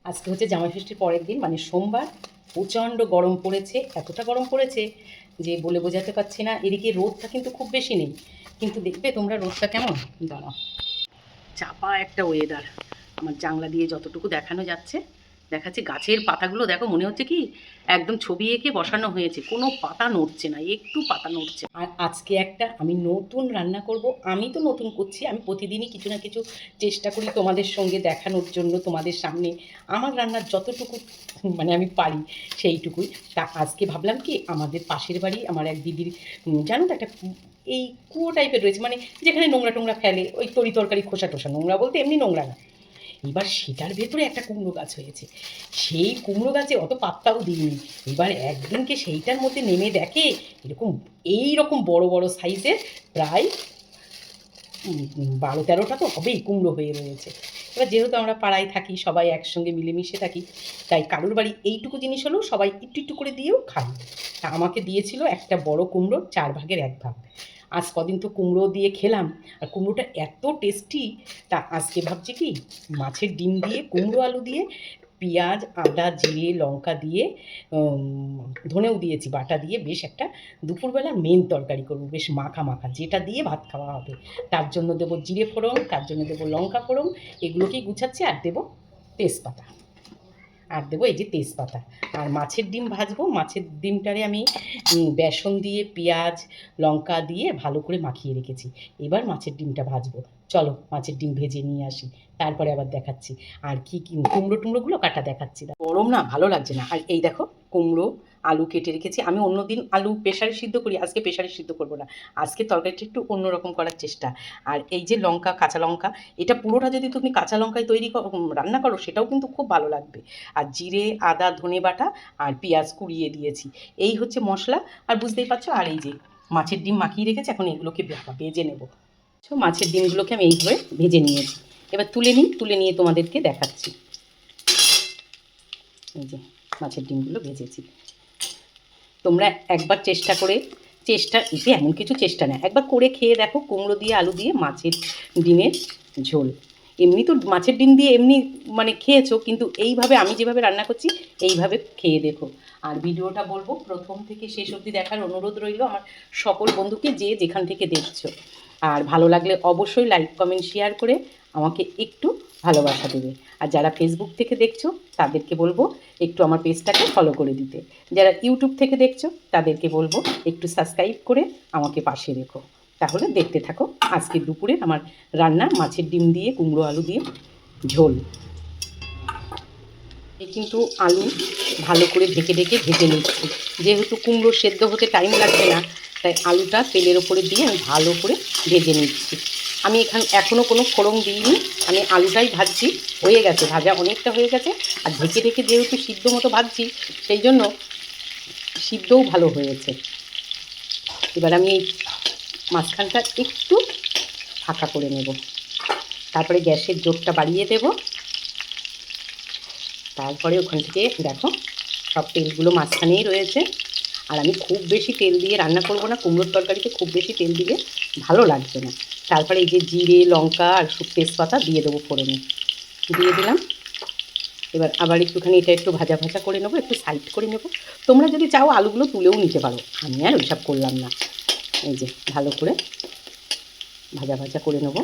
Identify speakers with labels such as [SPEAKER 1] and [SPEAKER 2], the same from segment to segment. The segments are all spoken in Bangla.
[SPEAKER 1] আজকে হচ্ছে জামাই ষষ্ঠীর পরের দিন, মানে সোমবার। প্রচণ্ড গরম পড়েছে, এতটা গরম পড়েছে যে বলে বোঝাতে পারছি না। এদিকে রোদটা কিন্তু খুব বেশি নেই, কিন্তু দেখবে তোমরা রোদটা কেমন। দাঁড়াও, চাপা একটা ওয়েদার। আমার জানলা দিয়ে যতটুকু দেখানো যাচ্ছে দেখাচ্ছে। গাছের পাতাগুলো দেখো, মনে হচ্ছে কি একদম ছবি এঁকে বসানো হয়েছে, কোনো পাতা নড়ছে না, একটু পাতা নড়ছে। আর আজকে একটা আমি নতুন রান্না করব। আমি তো নতুন করছি, আমি প্রতিদিনই কিছু না কিছু চেষ্টা করি তোমাদের সঙ্গে দেখানোর জন্য, তোমাদের সামনে আমার রান্নার যতটুকু মানে আমি পারি সেইটুকুই। তা আজকে ভাবলাম কি, আমাদের পাশের বাড়ি আমার এক দিদির জানো তো একটা এই কুয়ো টাইপের রয়েছে, মানে যেখানে নোংরা টোংরা ফেলে, ওই তরি তরকারি খোসা টোসা, নোংরা বলতে এমনি নোংরা না। এবার সেটার ভেতরে একটা কুমড়ো গাছ হয়েছে। সেই কুমড়ো গাছে অত পাত্তাও দিইনি। এবার একদিনকে সেইটার মধ্যে নেমে দেখে এরকম এইরকম বড় বড় সাইজের প্রায় 12-13টা তো হবেই কুমড়ো হয়ে রয়েছে। এবার যেহেতু আমরা পাড়ায় থাকি, সবাই একসঙ্গে মিলেমিশে থাকি, তাই কারোর বাড়ি এইটুকু জিনিস হলেও সবাই একটু একটু করে দিয়েও খাই। তা আমাকে দিয়েছিল একটা বড় কুমড়োর 4 ভাগের 1 ভাগ। আজ কদিন তো কুমড়ো দিয়ে খেলাম, আর কুমড়োটা এত টেস্টি। তা আজকে ভাবছি কি, মাছের ডিম দিয়ে কুমড়ো আলু দিয়ে পেঁয়াজ আদা জিরে লঙ্কা দিয়ে ধনেও দিয়েছি বাটা দিয়ে বেশ একটা দুপুরবেলা মেন তরকারি করবো, বেশ মাখা মাখা, যেটা দিয়ে ভাত খাওয়া হবে। তার জন্য দেবো জিরে ফোড়ন, তার জন্য দেবো লঙ্কা ফোড়ন, এগুলোকেই গুছাচ্ছি। আর দেবো তেজপাতা, আর দেবো এই যে তেজপাতা। আর মাছের ডিম ভাজবো। মাছের ডিমটারে আমি বেসন দিয়ে পেঁয়াজ লঙ্কা দিয়ে ভালো করে মাখিয়ে রেখেছি। এবার মাছের ডিমটা ভাজবো। চলো মাছের ডিম ভেজে নিয়ে আসি, তারপরে আবার দেখাচ্ছি। আর কি কি কুমড়ো টুমড়োগুলো কাটা দেখাচ্ছি। গরম না, ভালো লাগছে না। আর এই দেখো কুমড়ো আলু কেটে রেখেছি। আমি অন্যদিন আলু প্রেশারে সিদ্ধ করি, আজকে প্রেশারে সিদ্ধ করবো না। আজকে তরকারিটা একটু অন্যরকম করার চেষ্টা। আর এই যে লঙ্কা, কাঁচা লঙ্কা, এটা পুরোটা যদি তুমি কাঁচা লঙ্কায় তৈরি রান্না করো সেটাও কিন্তু খুব ভালো লাগবে। আর জিরে আদা ধনে বাটা আর পেঁয়াজ কুড়িয়ে দিয়েছি, এই হচ্ছে মশলা। আর বুঝতেই পারছো। আর এই যে মাছের ডিম মাখিয়ে রেখেছি, এখন এগুলোকে ভেজে নেব। মাছের ডিমগুলোকে আমি এইভাবে ভেজে নিয়েছি। এবার তুলে নিই, তুলে নিয়ে তোমাদেরকে দেখাচ্ছি। এই যে মাছের ডিমগুলো ভেজেছি। তোমরা একবার চেষ্টা করে, এতে এমন কিছু চেষ্টা না, একবার করে খেয়ে দেখো কুমড়ো দিয়ে আলু দিয়ে মাছের ডিমের ঝোল। এমনি তো মাছের ডিম দিয়ে এমনি মানে খেয়েছো, কিন্তু এইভাবে আমি যেভাবে রান্না করছি এইভাবে খেয়ে দেখো। আর ভিডিওটা বলবো প্রথম থেকে শেষ অবধি দেখার অনুরোধ রইল আমার সকল বন্ধুকে, যে যেখান থেকে দেখছো। আর ভালো লাগলে অবশ্যই লাইক কমেন্ট শেয়ার করে আমাকে একটু ভালোবাসা দেবে। আর যারা ফেসবুক থেকে দেখছো তাদেরকে বলবো একটু আমার পেজটাকে ফলো করে দিতে। যারা ইউটিউব থেকে দেখছো তাদেরকে বলবো একটু সাবস্ক্রাইব করে আমাকে পাশে রেখো। তাহলে দেখতে থাকো আজকে দুপুরে আমার রান্না মাছের ডিম দিয়ে কুমড়ো আলু দিয়ে ঝোল। এই কিন্তু আলু ভালো করে ঢেকে ঢেকে ভেজে নিচ্ছি, যেহেতু কুমড়ো সেদ্ধ হতে টাইম লাগবে না, তাই আলুটা তেলের ওপরে দিয়ে আমি ভালো করে ভেজে নিচ্ছি। আমি এখনও কোনো ফোড়ন দিইনি, আমি আলুটাই ভাজছি। হয়ে গেছে ভাজা, অনেকটা হয়ে গেছে। আর ঢেকে ঢেকে যেহেতু সিদ্ধ মতো ভাজছি, সেই জন্য সিদ্ধও ভালো হয়েছে। এবার আমি এই মাঝখানটা একটু ফাঁকা করে নেব, তারপরে গ্যাসের জোরটা বাড়িয়ে দেব। তারপরে ওখান থেকে দেখো সব তেলগুলো মাঝখানেই রয়েছে। আর আমি খুব বেশি তেল দিয়ে রান্না করব না, কুমড়োর তরকারিতে খুব বেশি তেল দিলে ভালো লাগবে না। তারপরে এই যে জিরে লঙ্কা আর তেজপাতা দিয়ে দেবো ফোড়নে, দিয়ে দিলাম। এবার আবার একটুখানি এটা একটু ভাজা ভাজা করে নেবো, একটু সাইড করে নেবো। তোমরা যদি চাও আলুগুলো তুলেও নিতে পারো, আমি আর ওইসব করলাম না। এই যে ভালো করে ভাজা ভাজা করে নেবো,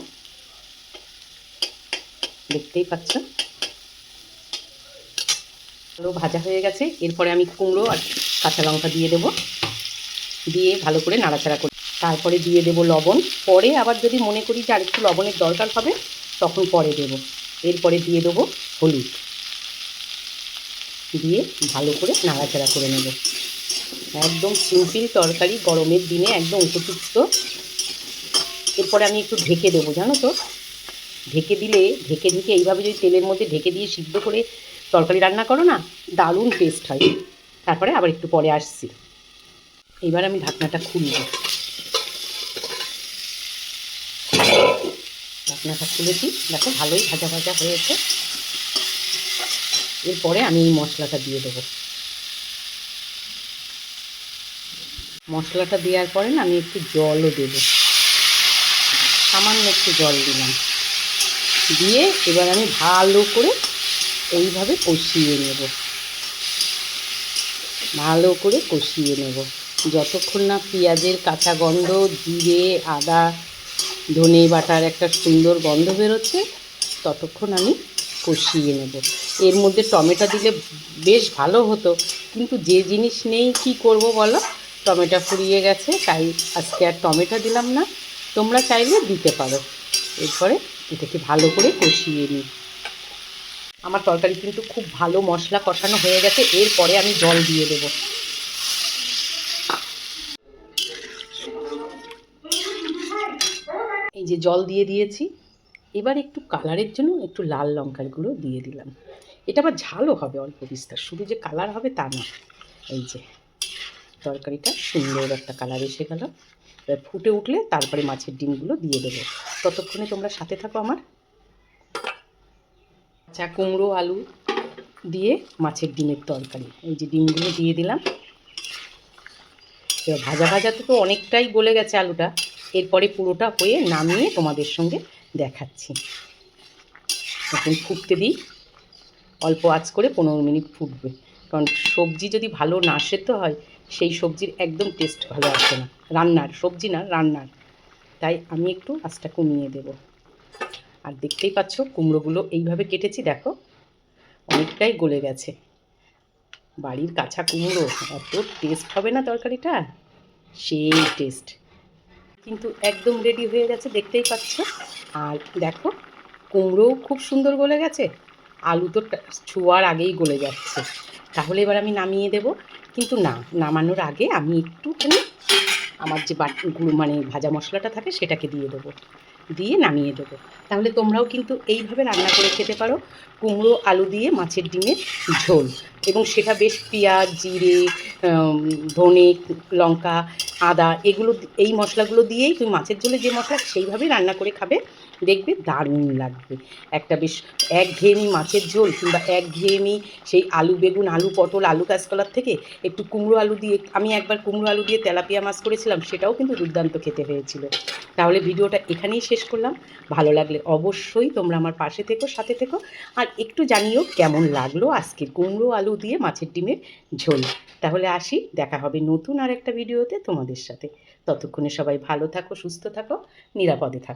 [SPEAKER 1] দেখতেই পাচ্ছ ভালো ভাজা হয়ে গেছে। এরপরে আমি কুমড়ো আর কাঁচা লঙ্কা দিয়ে দেবো, দিয়ে ভালো করে নাড়াচাড়া করে তারপরে দিয়ে দেবো লবণ। পরে আবার যদি মনে করি যে আরেকটু লবণের দরকার হবে তখন পরে দেবো। এরপরে দিয়ে দেবো হলুদ, দিয়ে ভালো করে নাড়াচাড়া করে নেব। একদম সিম্পল তরকারি, গরমের দিনে একদম উপযুক্ত। এরপরে আমি একটু ঢেকে দেবো, জানো তো, ঢেকে দিলে ঢেকে এইভাবে যদি তেলের মধ্যে ঢেকে দিয়ে সিদ্ধ করে তরকারি রান্না করো না, দারুণ টেস্ট হয়। তারপরে আবার একটু পরে আসছি। এবার আমি ঢাকনাটা খুলব, ঢাকনাটা খুলেছি, দেখো ভালোই ভাজা ভাজা হয়েছে। এরপরে আমি এই মশলাটা দিয়ে দেবো। মশলাটা দেওয়ার পরে না আমি একটু জলও দেবো, সামান্য একটু জল দিলাম, দিয়ে এবার আমি ভালো করে এইভাবে কষিয়ে নেব, ভালো করে কষিয়ে নেব যতক্ষণ না পেঁয়াজের কাঁচা গন্ধ, জিরে, আদা, ধনে বাটার একটা সুন্দর গন্ধ বেরোচ্ছে, ততক্ষণ আমি কষিয়ে নেব। এর মধ্যে টমেটো দিলে বেশ ভালো হতো, কিন্তু যে জিনিস নেই কি করব বলো, টমেটো ফুরিয়ে গেছে, তাই আজকে আর টমেটো দিলাম না। তোমরা চাইলে দিতে পারো। এরপরে এটাকে ভালো করে কষিয়ে নিই। আমার তরকারি কিন্তু খুব ভালো মশলা কষানো হয়ে গেছে। এরপরে আমি জল দিয়ে দেবো। এই যে জল দিয়ে দিয়েছি। এবার একটু কালারের জন্য একটু লাল লঙ্কার গুঁড়ো দিয়ে দিলাম। এটা আবার ঝালও হবে অল্প বিস্তার, শুধু যে কালার হবে তা না। এই যে তরকারিটা সুন্দর একটা কালার এসে গেল। এবার ফুটে উঠলে তারপরে মাছের ডিমগুলো দিয়ে দেবো। ততক্ষণে তোমরা সাথে থাকো আমার। কুমড়ো আলু দিয়ে মাছের ডিমের তরকারি। এই যে ডিমগুলো দিয়ে দিলাম। এবার ভাজা ভাজাতে তো অনেকটাই গলে গেছে আলুটা। এরপরে পুরোটা হয়ে নামিয়ে তোমাদের সঙ্গে দেখাচ্ছি। এখন ফুটতে দিই, অল্প আঁচ করে 15 মিনিট ফুটবে। কারণ সবজি যদি ভালো না সেদ্ধ হয়, সেই সবজির একদম টেস্ট ভালো আসে না। রান্নার সবজি না, রান্নার। তাই আমি একটু আঁচটা কমিয়ে দেব। আর দেখতেই পাচ্ছ কুমড়োগুলো এইভাবে কেটেছি, দেখো অনেকটাই গলে গেছে। বাড়ির কাঁচা কুমড়ো, এত টেস্ট হবে না তরকারিটা, সেই টেস্ট। কিন্তু একদম রেডি হয়ে গেছে, দেখতেই পাচ্ছ। আর দেখো কুমড়োও খুব সুন্দর গলে গেছে, আলু তো ছোঁয়ার আগেই গলে যাচ্ছে। তাহলে এবার আমি নামিয়ে দেব। কিন্তু না, নামানোর আগে আমি একটুখানি আমার যে মানে ভাজা মশলাটা থাকে সেটাকে দিয়ে দেবো, দিয়ে নামিয়ে দেবো। তাহলে তোমরাও কিন্তু এইভাবে রান্না করে খেতে পারো, কুমড়ো আলু দিয়ে মাছের ডিমের ঝোল। এবং সেটা বেশ পেঁয়াজ, জিরে, ধনে, লঙ্কা, আদা, এগুলো এই মশলাগুলো দিয়েই তুমি মাছের ঝোলে যে মশলা সেইভাবেই রান্না করে খাবে, দেখবে দারুণ লাগবে। একটা বেশ একঘেয়েমি মাছের ঝোল কিংবা একঘেয়েমি সেই আলু বেগুন, আলু পটল, আলু কাঁচকলার থেকে একটু কুমড়ো আলু দিয়ে, আমি একবার কুমড়ো আলু দিয়ে তেলাপিয়া মাছ করেছিলাম, সেটাও কিন্তু দুর্দান্ত খেতে হয়েছিল। তাহলে ভিডিওটা এখানেই শেষ করলাম। ভালো লাগলে অবশ্যই তোমরা আমার পাশে থেকো, সাথে থেকো। আর একটু জানিও কেমন লাগলো আজকের কুমড়ো আলু দিয়ে মাছের ডিমের ঝোল। তাহলে আসি, দেখা হবে নতুন আর একটা ভিডিওতে তোমাদের সাথে। ততক্ষণে সবাই ভালো থাকো, সুস্থ থাকো, নিরাপদে থাকো।